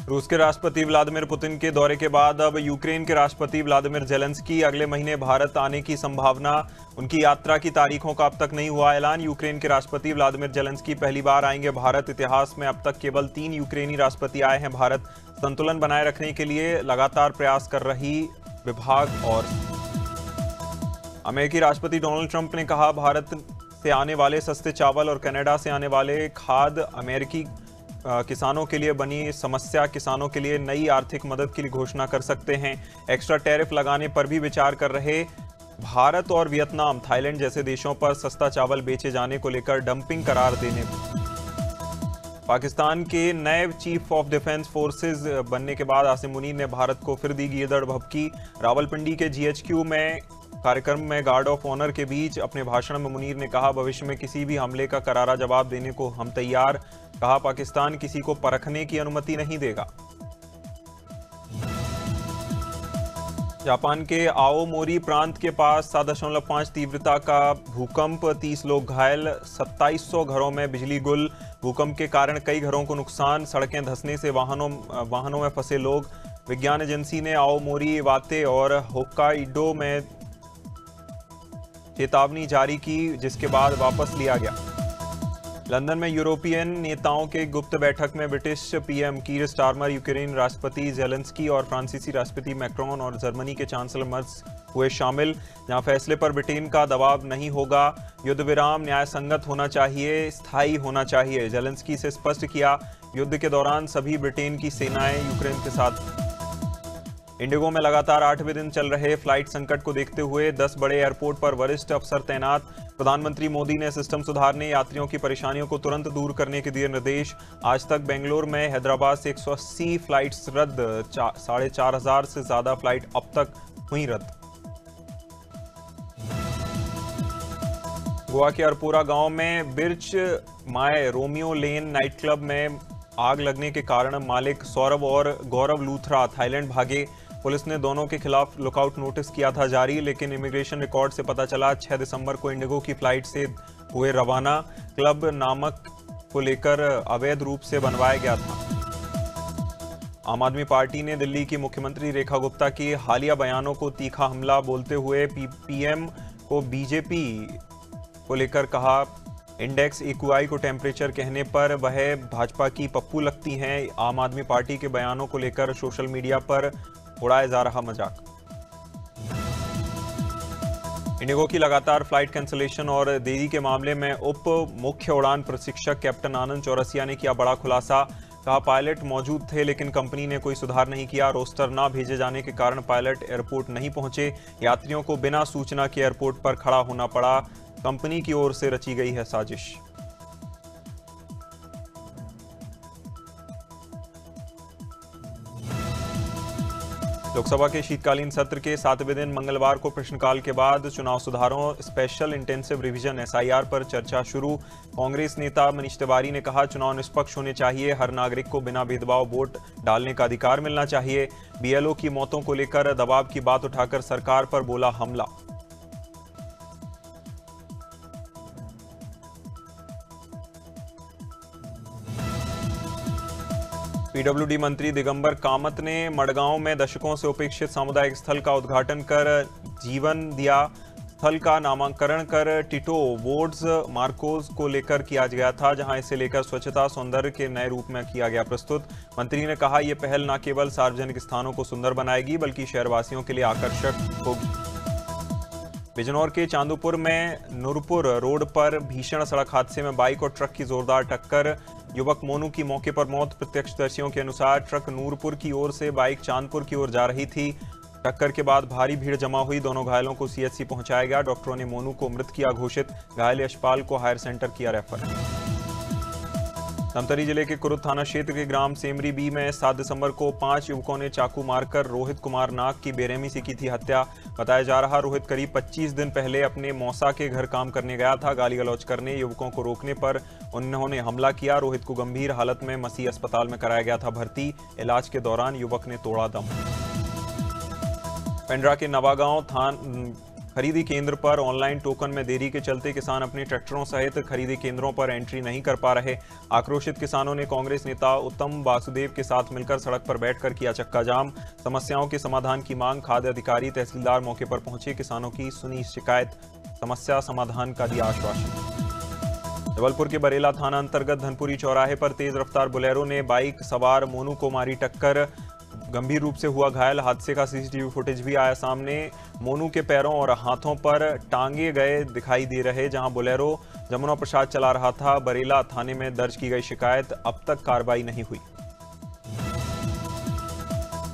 रूस के राष्ट्रपति व्लादिमीर पुतिन के दौरे के बाद अब यूक्रेन के राष्ट्रपति व्लादिमीर जेलेंस्की अगले महीने भारत आने की संभावना। उनकी यात्रा की तारीखों का अब तक नहीं हुआ ऐलान। यूक्रेन के राष्ट्रपति व्लादिमीर जेलेंस्की पहली बार आएंगे भारत। इतिहास में अब तक केवल 3 यूक्रेनी राष्ट्रपति आए हैं भारत। संतुलन बनाए रखने के लिए लगातार प्रयास कर रही विभाग। और अमेरिकी राष्ट्रपति डोनाल्ड ट्रंप ने कहा, भारत से आने वाले सस्ते चावल और कनाडा से आने वाले खाद्य अमेरिकी किसानों के लिए बनी समस्या। किसानों के लिए नई आर्थिक मदद की घोषणा कर सकते हैं। एक्स्ट्रा टैरिफ लगाने पर भी विचार कर रहे भारत और वियतनाम, थाईलैंड जैसे देशों पर सस्ता चावल बेचे जाने को लेकर डंपिंग करार देने। पाकिस्तान के नए चीफ ऑफ डिफेंस फोर्सेज बनने के बाद आसिम मुनीर ने भारत को फिर दी गीदड़ भभकी। रावलपिंडी के GHQ में कार्यक्रम में गार्ड ऑफ ऑनर के बीच अपने भाषण में मुनीर ने कहा, भविष्य में किसी भी हमले का करारा जवाब देने को हम तैयार। कहा, पाकिस्तान किसी को परखने की अनुमति नहीं देगा। जापान के आओमोरी प्रांत के पास 7.5 तीव्रता का भूकंप, 30 लोग घायल, 2700 घरों में बिजली गुल। भूकंप के कारण कई घरों को नुकसान, सड़कें धंसने से वाहनों में फंसे लोग। विज्ञान एजेंसी ने आओमोरी, इवाते और होक्काइडो में चेतावनी जारी की, जिसके बाद वापस लिया गया। लंदन में यूरोपियन नेताओं के गुप्त बैठक में ब्रिटिश PM कीर स्टारमर, यूक्रेन राष्ट्रपति जेलेंस्की और फ्रांसीसी राष्ट्रपति मैक्रोन और जर्मनी के चांसलर मर्ज हुए शामिल। जहां फैसले पर ब्रिटेन का दबाव नहीं होगा। युद्ध विराम न्याय संगत होना चाहिए, स्थायी होना चाहिए। जेलेंस्की से स्पष्ट किया, युद्ध के दौरान सभी ब्रिटेन की सेनाएं यूक्रेन के साथ। इंडिगो में लगातार 8वें दिन चल रहे फ्लाइट संकट को देखते हुए 10 बड़े एयरपोर्ट पर वरिष्ठ अफसर तैनात। प्रधानमंत्री मोदी ने सिस्टम सुधारने, यात्रियों की परेशानियों को तुरंत दूर करने के दिए निर्देश। आज तक बेंगलोर में हैदराबाद से 180 फ्लाइट्स रद्द, 4,500 से ज्यादा फ्लाइट अब तक हुई रद्द। गोवा के अरपोरा गांव में birch my Romeo Lane night club में आग लगने के कारण मालिक सौरभ और गौरव लूथरा थाईलैंड भागे। पुलिस ने दोनों के खिलाफ लुकआउट नोटिस किया था जारी, लेकिन इमिग्रेशन रिकॉर्ड से पता चला 6 दिसंबर को इंडिगो की फ्लाइट से हुए रवाना। क्लब नामक को लेकर अवैध रूप से बनवाया गया था। आम आदमी पार्टी ने दिल्ली की मुख्यमंत्री रेखा गुप्ता की हालिया बयानों को तीखा हमला बोलते हुए PM को बीजेपी को लेकर कहा, इंडेक्स EQI को टेम्परेचर कहने पर वह भाजपा की पप्पू लगती हैं। आम आदमी पार्टी के बयानों को लेकर सोशल मीडिया पर उड़ाया जा रहा मजाक। इंडिगो की लगातार फ्लाइट कैंसिलेशन और देरी के मामले में उप मुख्य उड़ान प्रशिक्षक कैप्टन आनंद चौरसिया ने किया बड़ा खुलासा। कहा, पायलट मौजूद थे लेकिन कंपनी ने कोई सुधार नहीं किया। रोस्टर ना भेजे जाने के कारण पायलट एयरपोर्ट नहीं पहुंचे। यात्रियों को बिना सूचना के एयरपोर्ट पर खड़ा होना पड़ा। कंपनी की ओर से रची गई है साजिश। लोकसभा के शीतकालीन सत्र के 7वें दिन मंगलवार को प्रश्नकाल के बाद चुनाव सुधारों स्पेशल इंटेंसिव रिवीजन SIR पर चर्चा शुरू। कांग्रेस नेता मनीष तिवारी ने कहा, चुनाव निष्पक्ष होने चाहिए, हर नागरिक को बिना भेदभाव वोट डालने का अधिकार मिलना चाहिए। BLO की मौतों को लेकर दबाव की बात उठाकर सरकार पर बोला हमला। PWD मंत्री दिगंबर कामत ने मडगांव में दशकों से उपेक्षित सामुदायिक स्थल का उद्घाटन कर जीवन दिया। स्थल का नामकरण कर टिटो वोर्ड्स मार्कोस को लेकर किया गया था, जहां इसे लेकर स्वच्छता सौंदर्य के नए रूप में किया गया प्रस्तुत। मंत्री ने कहा, यह पहल न केवल सार्वजनिक स्थानों को सुंदर बनाएगी बल्कि शहरवासियों के लिए आकर्षक होगी। बिजनौर के चांदूपुर में नूरपुर रोड पर भीषण सड़क हादसे में बाइक और ट्रक की जोरदार टक्कर। युवक मोनू की मौके पर मौत। प्रत्यक्षदर्शियों के अनुसार ट्रक नूरपुर की ओर से बाइक चांदपुर की ओर जा रही थी। टक्कर के बाद भारी भीड़ जमा हुई। दोनों घायलों को CHC पहुंचाया गया। डॉक्टरों ने मोनू को मृत किया घोषित। घायल यशपाल को हायर सेंटर किया रेफर। धमतरी जिले के कुरुद थाना क्षेत्र के ग्राम सेमरी बी में 7 दिसंबर को 5 युवकों ने चाकू मारकर रोहित कुमार नाग की बेरहमी से की थी हत्या। बताया जा रहा, रोहित करीब 25 दिन पहले अपने मौसा के घर काम करने गया था। गाली गलौज करने, युवकों को रोकने पर उन्होंने हमला किया। रोहित को गंभीर हालत में मसीह अस्पताल में कराया गया था भर्ती। इलाज के दौरान युवक ने तोड़ा दम। पेंड्रा के नवागांव खरीदी केंद्र पर ऑनलाइन टोकन में देरी के चलते किसान अपने ट्रैक्टरों सहित खरीदी केंद्रों पर एंट्री नहीं कर पा रहे। आक्रोशित किसानों ने कांग्रेस नेता उत्तम वासुदेव के साथ मिलकर सड़क पर बैठकर किया चक्का जाम। समस्याओं के समाधान की मांग। खाद्य अधिकारी तहसीलदार मौके पर पहुंचे, किसानों की सुनी शिकायत, समस्या समाधान का दिया आश्वासन। जबलपुर के बरेला थाना अंतर्गत धनपुरी चौराहे पर तेज रफ्तार बोलेरो ने बाइक सवार मोनू को मारी टक्कर, गंभीर रूप से हुआ घायल। हादसे का सीसीटीवी फुटेज भी आया सामने। मोनू के पैरों और हाथों पर टांगे गए दिखाई दे रहे, जहां बोलेरो जमुना प्रसाद चला रहा था। बरेला थाने में दर्ज की गई शिकायत, अब तक कार्रवाई नहीं हुई।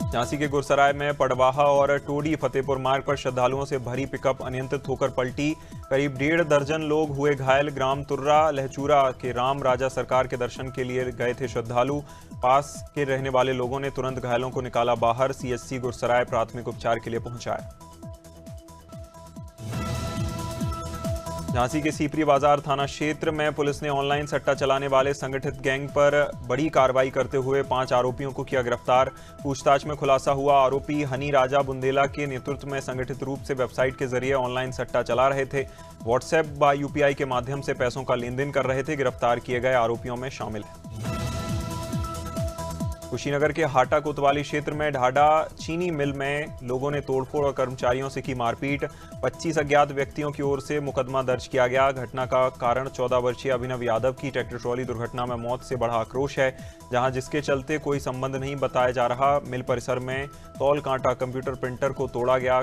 झांसी के गुरसराय में पड़वाहा और टोडी फतेहपुर मार्ग पर श्रद्धालुओं से भरी पिकअप अनियंत्रित होकर पलटी, करीब 1.5 दर्जन लोग हुए घायल। ग्राम तुर्रा लहचूरा के राम राजा सरकार के दर्शन के लिए गए थे श्रद्धालु, पास के रहने वाले लोगों ने तुरंत घायलों को निकाला बाहर, सीएचसी गुरसराय प्राथमिक उपचार के लिए पहुंचाया। झांसी के सीपरी बाजार थाना क्षेत्र में पुलिस ने ऑनलाइन सट्टा चलाने वाले संगठित गैंग पर बड़ी कार्रवाई करते हुए 5 आरोपियों को किया गिरफ्तार। पूछताछ में खुलासा हुआ, आरोपी हनी राजा बुंदेला के नेतृत्व में संगठित रूप से वेबसाइट के जरिए ऑनलाइन सट्टा चला रहे थे। व्हाट्सएप व यूपीआई के माध्यम से पैसों का लेन देन कर रहे थे। गिरफ्तार किए गए आरोपियों में शामिल है। कुशीनगर के हाटा कोतवाली क्षेत्र में ढाडा चीनी मिल में लोगों ने तोड़फोड़ और कर्मचारियों से की मारपीट। 25 अज्ञात व्यक्तियों की ओर से मुकदमा दर्ज किया गया। घटना का कारण 14 वर्षीय अभिनव यादव की ट्रैक्टर ट्रॉली दुर्घटना में मौत से बड़ा आक्रोश है, जहां जिसके चलते कोई संबंध नहीं बताया जा रहा। मिल परिसर में तौल कांटा कंप्यूटर प्रिंटर को तोड़ा गया।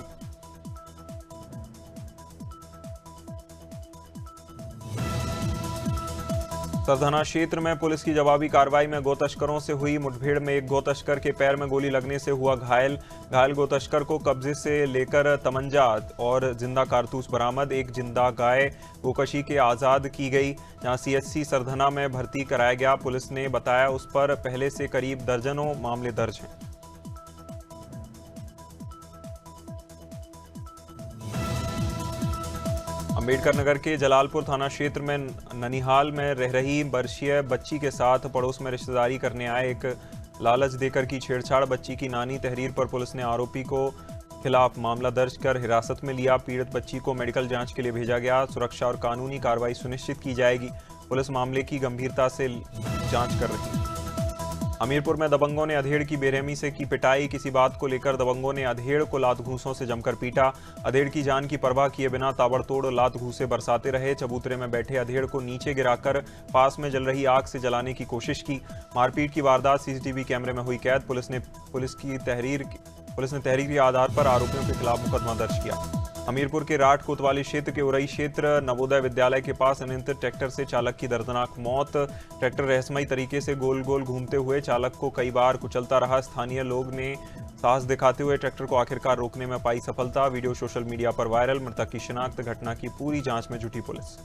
सरधना क्षेत्र में पुलिस की जवाबी कार्रवाई में गो तस्करों से हुई मुठभेड़ में एक गो तस्कर के पैर में गोली लगने से हुआ घायल। घायल गो तस्कर को कब्जे से लेकर तमंचा और जिंदा कारतूस बरामद। एक जिंदा गाय गोकशी के आज़ाद की गई, जहां सीएचसी सरधना में भर्ती कराया गया। पुलिस ने बताया उस पर पहले से करीब दर्जनों मामले दर्ज हैं। अम्बेडकर नगर के जलालपुर थाना क्षेत्र में ननिहाल में रह रही वर्षीय बच्ची के साथ पड़ोस में रिश्तेदारी करने आए एक लालच देकर की छेड़छाड़। बच्ची की नानी तहरीर पर पुलिस ने आरोपी को खिलाफ मामला दर्ज कर हिरासत में लिया। पीड़ित बच्ची को मेडिकल जांच के लिए भेजा गया। सुरक्षा और कानूनी कार्रवाई सुनिश्चित की जाएगी। पुलिस मामले की गंभीरता से जांच कर रही है। हमीरपुर में दबंगों ने अधेड़ की बेरहमी से की पिटाई। किसी बात को लेकर दबंगों ने अधेड़ को लात घूंसों से जमकर पीटा। अधेड़ की जान की परवाह किए बिना ताबड़तोड़ लात घूंसे बरसाते रहे। चबूतरे में बैठे अधेड़ को नीचे गिराकर पास में जल रही आग से जलाने की कोशिश की। मारपीट की वारदात सीसीटीवी कैमरे में हुई कैद। पुलिस ने तहरीर के आधार पर आरोपियों के खिलाफ मुकदमा दर्ज किया। हमीरपुर के राठ कोतवाली क्षेत्र के उरई क्षेत्र नवोदय विद्यालय के पास अनियंत्रित ट्रैक्टर से चालक की दर्दनाक मौत। ट्रैक्टर रहस्यमयी तरीके से गोल गोल घूमते हुए चालक को कई बार कुचलता रहा। स्थानीय लोग ने साहस दिखाते हुए ट्रैक्टर को आखिरकार रोकने में पाई सफलता। वीडियो सोशल मीडिया पर वायरल। मृतक की शिनाख्त, घटना की पूरी जांच में जुटी पुलिस।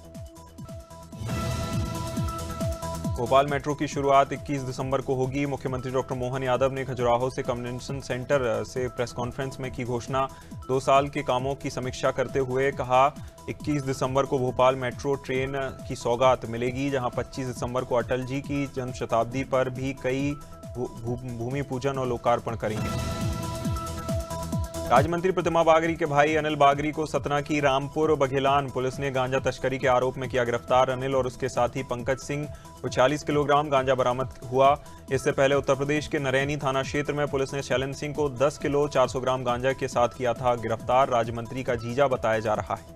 भोपाल मेट्रो की शुरुआत 21 दिसंबर को होगी। मुख्यमंत्री डॉक्टर मोहन यादव ने खजुराहो से कन्वेंशन सेंटर से प्रेस कॉन्फ्रेंस में की घोषणा। 2 साल के कामों की समीक्षा करते हुए कहा 21 दिसंबर को भोपाल मेट्रो ट्रेन की सौगात मिलेगी, जहां 25 दिसंबर को अटल जी की जन्म शताब्दी पर भी कई भूमि पूजन और लोकार्पण करेंगे। राज्य मंत्री प्रतिमा बागरी के भाई अनिल बागरी को सतना की रामपुर बघेलान पुलिस ने गांजा तस्करी के आरोप में किया गिरफ्तार। अनिल और उसके साथी पंकज सिंह को 40 किलोग्राम गांजा बरामद हुआ। इससे पहले उत्तर प्रदेश के नरैनी थाना क्षेत्र में पुलिस ने शैलन सिंह को 10 किलो 400 ग्राम गांजा के साथ किया था गिरफ्तार। राज्य मंत्री का जीजा बताया जा रहा है।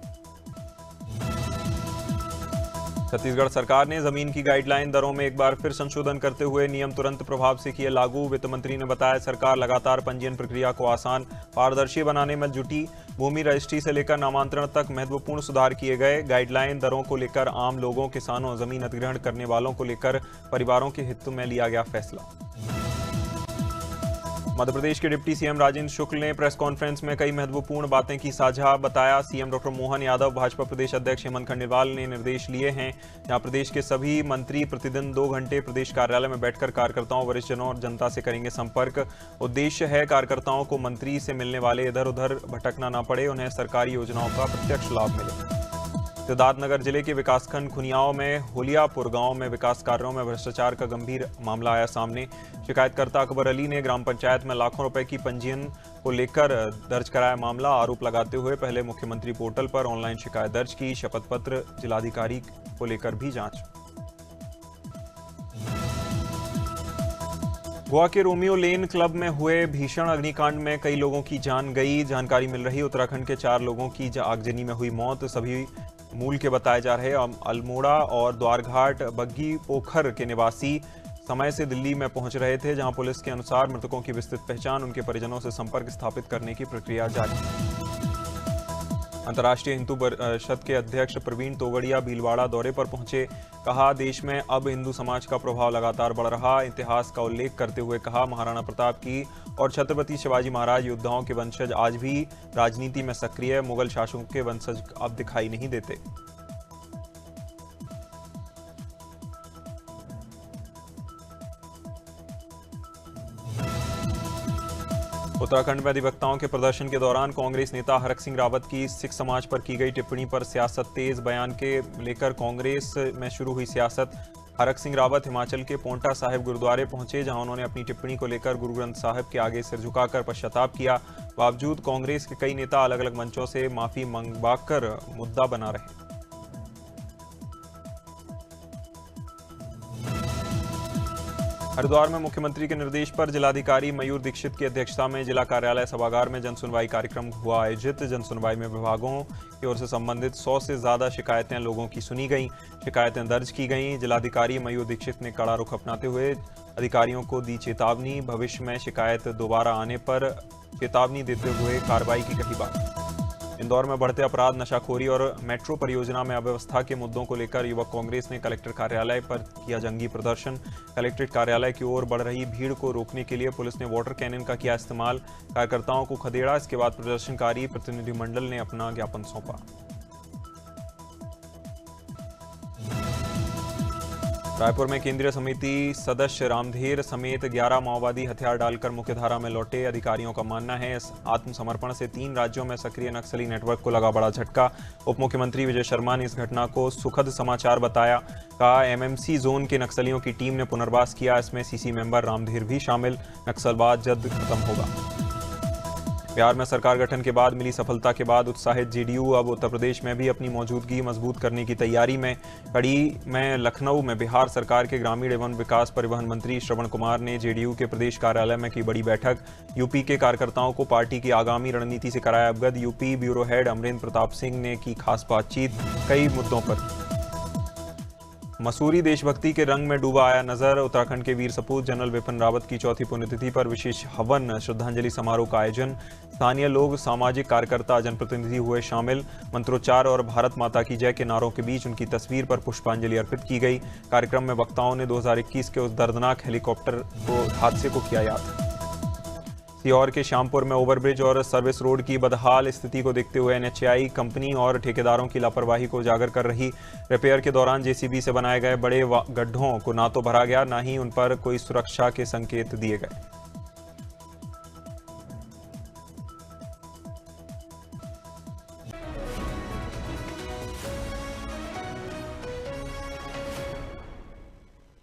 छत्तीसगढ़ सरकार ने जमीन की गाइडलाइन दरों में एक बार फिर संशोधन करते हुए नियम तुरंत प्रभाव से किए लागू। वित्त मंत्री ने बताया सरकार लगातार पंजीयन प्रक्रिया को आसान पारदर्शी बनाने में जुटी। भूमि रजिस्ट्री से लेकर नामांतरण तक महत्वपूर्ण सुधार किए गए। गाइडलाइन दरों को लेकर आम लोगों, किसानों, जमीन अधिग्रहण करने वालों को लेकर परिवारों के हित में लिया गया फैसला। मध्य प्रदेश के डिप्टी सीएम राजेंद्र शुक्ल ने प्रेस कॉन्फ्रेंस में कई महत्वपूर्ण बातें की साझा। बताया सीएम डॉक्टर मोहन यादव, भाजपा प्रदेश अध्यक्ष हेमंत खंडेलवाल ने निर्देश लिए हैं, जहां प्रदेश के सभी मंत्री प्रतिदिन 2 घंटे प्रदेश कार्यालय में बैठकर कार्यकर्ताओं, वरिष्ठजनों और जनता से करेंगे संपर्क। उद्देश्य है कार्यकर्ताओं को मंत्री से मिलने वाले इधर उधर भटकना न पड़े, उन्हें सरकारी योजनाओं का प्रत्यक्ष लाभ मिले। सिद्धार्थनगर जिले के विकासखंड खुनियाओं में होलियापुर गांव में विकास कार्यों में भ्रष्टाचार का गंभीर मामला आया सामने। शिकायतकर्ता अकबर अली ने ग्राम पंचायत में लाखों रुपए की पंजीयन को लेकर दर्ज कराया मामला। आरोप लगाते हुए पहले मुख्यमंत्री पोर्टल पर ऑनलाइन शिकायत दर्ज की। शपथ पत्र जिलाधिकारी को लेकर भी जांच। गोवा के रोमियो लेन क्लब में हुए भीषण अग्निकांड में कई लोगों की जान गई। जानकारी मिल रही उत्तराखंड के 4 लोगों की आगजनी में हुई मौत। सभी मूल के बताए जा रहे अल्मोड़ा और द्वारघाट बग्गी पोखर के निवासी समय से दिल्ली में पहुंच रहे थे, जहां पुलिस के अनुसार मृतकों की विस्तृत पहचान, उनके परिजनों से संपर्क स्थापित करने की प्रक्रिया जारी। अंतर्राष्ट्रीय हिंदू परिषद के अध्यक्ष प्रवीण तोगड़िया भीलवाड़ा दौरे पर पहुंचे। कहा, देश में अब हिंदू समाज का प्रभाव लगातार बढ़ रहा। इतिहास का उल्लेख करते हुए कहा, महाराणा प्रताप की और छत्रपति शिवाजी महाराज योद्धाओं के वंशज आज भी राजनीति में सक्रिय है। मुगल शासकों के वंशज अब दिखाई नहीं देते। उत्तराखंड में अधिवक्ताओं के प्रदर्शन के दौरान कांग्रेस नेता हरक सिंह रावत की सिख समाज पर की गई टिप्पणी पर सियासत तेज। बयान के लेकर कांग्रेस में शुरू हुई सियासत। हरक सिंह रावत हिमाचल के पोंटा साहिब गुरुद्वारे पहुंचे, जहां उन्होंने अपनी टिप्पणी को लेकर गुरु ग्रंथ साहिब के आगे सिर झुकाकर पश्चाताप किया। बावजूद कांग्रेस के कई नेता अलग अलग मंचों से माफी मंगवाकर मुद्दा बना रहे। हरिद्वार में मुख्यमंत्री के निर्देश पर जिलाधिकारी मयूर दीक्षित की अध्यक्षता में जिला कार्यालय सभागार में जनसुनवाई कार्यक्रम हुआ आयोजित। जनसुनवाई में विभागों की ओर से संबंधित 100 से ज्यादा शिकायतें लोगों की सुनी गईं, शिकायतें दर्ज की गईं। जिलाधिकारी मयूर दीक्षित ने कड़ा रुख अपनाते हुए अधिकारियों को दी चेतावनी। भविष्य में शिकायत दोबारा आने पर चेतावनी देते हुए कार्रवाई की कही बात। इंदौर में बढ़ते अपराध, नशाखोरी और मेट्रो परियोजना में अव्यवस्था के मुद्दों को लेकर युवक कांग्रेस ने कलेक्टर कार्यालय पर किया जंगी प्रदर्शन। कलेक्ट्रेट कार्यालय की ओर बढ़ रही भीड़ को रोकने के लिए पुलिस ने वाटर कैनन का किया इस्तेमाल। कार्यकर्ताओं को खदेड़ा। इसके बाद प्रदर्शनकारी प्रतिनिधिमंडल ने अपना ज्ञापन सौंपा। रायपुर में केंद्रीय समिति सदस्य रामधेर समेत 11 माओवादी हथियार डालकर मुख्यधारा में लौटे। अधिकारियों का मानना है इस आत्मसमर्पण से 3 राज्यों में सक्रिय नक्सली नेटवर्क को लगा बड़ा झटका। उप मुख्यमंत्री विजय शर्मा ने इस घटना को सुखद समाचार बताया। कहा, एमएमसी जोन के नक्सलियों की टीम ने पुनर्वास किया। इसमें सीसी मेंबर रामधेर भी शामिल। नक्सलवाद जल्द खत्म होगा। बिहार में सरकार गठन के बाद मिली सफलता के बाद उत्साहित जेडीयू अब उत्तर प्रदेश में भी अपनी मौजूदगी मजबूत करने की तैयारी में। कड़ी में लखनऊ में बिहार सरकार के ग्रामीण एवं विकास परिवहन मंत्री श्रवण कुमार ने जेडीयू के प्रदेश कार्यालय में की बड़ी बैठक। यूपी के कार्यकर्ताओं को पार्टी की आगामी रणनीति से कराया अवगत। UP bureau head Amarendra Pratap Singh ने की खास बातचीत कई मुद्दों पर। मसूरी देशभक्ति के रंग में डूबा आया नजर। उत्तराखंड के वीर सपूत जनरल विपिन रावत की 4थी पुण्यतिथि पर विशेष हवन श्रद्धांजलि समारोह का आयोजन। स्थानीय लोग, सामाजिक कार्यकर्ता, जनप्रतिनिधि हुए शामिल। मंत्रोच्चार और भारत माता की जय के नारों के बीच उनकी तस्वीर पर पुष्पांजलि अर्पित की गई। कार्यक्रम में वक्ताओं ने 2021 के उस दर्दनाक हेलीकॉप्टर हादसे को किया याद। सीहोर के श्यामपुर में ओवरब्रिज और सर्विस रोड की बदहाल स्थिति को देखते हुए एनएचएआई कंपनी और ठेकेदारों की लापरवाही को उजागर कर रही। रिपेयर के दौरान जेसीबी से बनाए गए बड़े गड्ढों को ना तो भरा गया, ना ही उन पर कोई सुरक्षा के संकेत दिए गए।